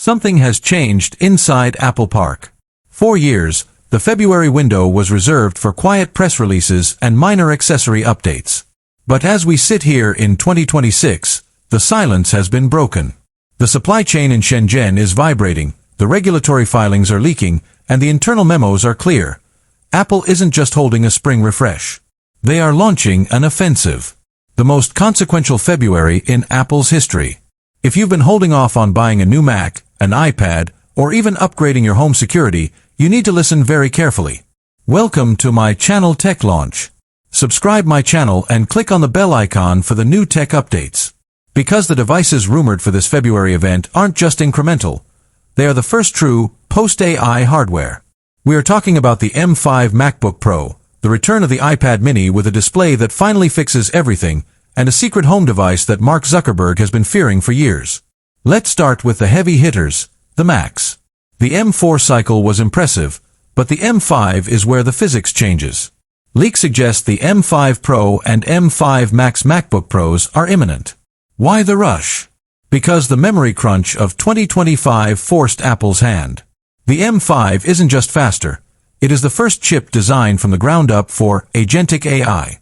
Something has changed inside Apple Park. For years, the February window was reserved for quiet press releases and minor accessory updates. But as we sit here in 2026, the silence has been broken. The supply chain in Shenzhen is vibrating, the regulatory filings are leaking, and the internal memos are clear. Apple isn't just holding a spring refresh. They are launching an offensive. The most consequential February in Apple's history. If you've been holding off on buying a new Mac, an iPad, or even upgrading your home security, you need to listen very carefully. Welcome to my channel Tech Launch. Subscribe my channel and click on the bell icon for the new tech updates. Because the devices rumored for this February event aren't just incremental. They are the first true, post-AI hardware. We are talking about the M5 MacBook Pro, the return of the iPad mini with a display that finally fixes everything, and a secret home device that Mark Zuckerberg has been fearing for years. Let's start with the heavy hitters, the Macs. The M4 cycle was impressive, but the M5 is where the physics changes. Leaks suggest the M5 Pro and M5 Max MacBook Pros are imminent. Why the rush? Because the memory crunch of 2025 forced Apple's hand. The M5 isn't just faster. It is the first chip designed from the ground up for agentic AI.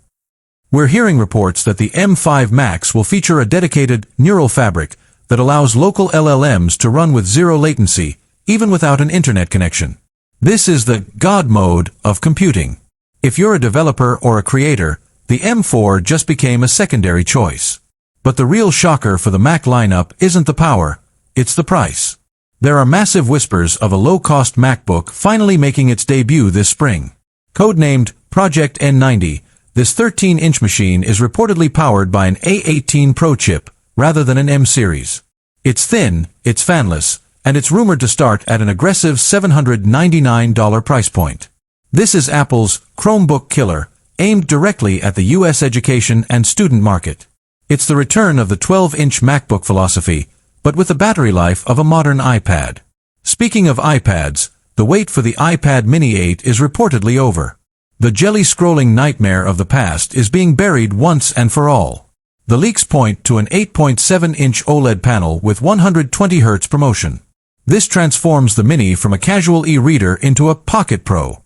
We're hearing reports that the M5 Max will feature a dedicated neural fabric that allows local LLMs to run with zero latency, even without an internet connection. This is the God mode of computing. If you're a developer or a creator, the M4 just became a secondary choice. But the real shocker for the Mac lineup isn't the power, it's the price. There are massive whispers of a low-cost MacBook finally making its debut this spring. Codenamed Project N90, this 13-inch machine is reportedly powered by an A17 Pro chip, rather than an M series. It's thin, it's fanless, and it's rumored to start at an aggressive $799 price point. This is Apple's Chromebook killer, aimed directly at the US education and student market. It's the return of the 12-inch MacBook philosophy, but with the battery life of a modern iPad. Speaking of iPads, the wait for the iPad mini 8 is reportedly over. The jelly-scrolling nightmare of the past is being buried once and for all. The leaks point to an 8.7-inch OLED panel with 120Hz promotion. This transforms the Mini from a casual e-reader into a Pocket Pro.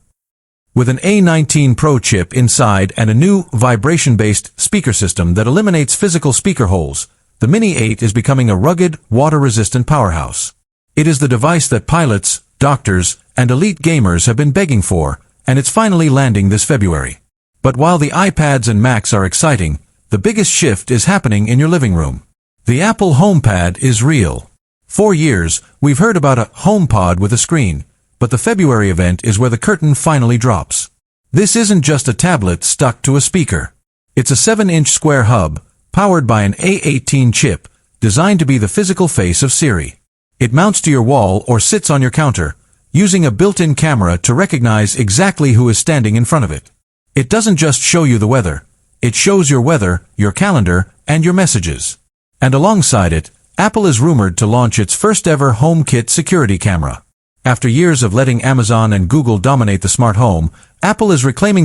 With an A17 Pro chip inside and a new vibration-based speaker system that eliminates physical speaker holes, the Mini 8 is becoming a rugged, water-resistant powerhouse. It is the device that pilots, doctors, and elite gamers have been begging for, and it's finally landing this February. But while the iPads and Macs are exciting, the biggest shift is happening in your living room. The Apple HomePad is real. For years, we've heard about a HomePod with a screen, but the February event is where the curtain finally drops. This isn't just a tablet stuck to a speaker. It's a 7-inch square hub, powered by an A18 chip, designed to be the physical face of Siri. It mounts to your wall or sits on your counter, using a built-in camera to recognize exactly who is standing in front of it. It doesn't just show you the weather. It shows your weather, your calendar, and your messages. And alongside it, Apple is rumored to launch its first-ever HomeKit security camera. After years of letting Amazon and Google dominate the smart home, Apple is reclaiming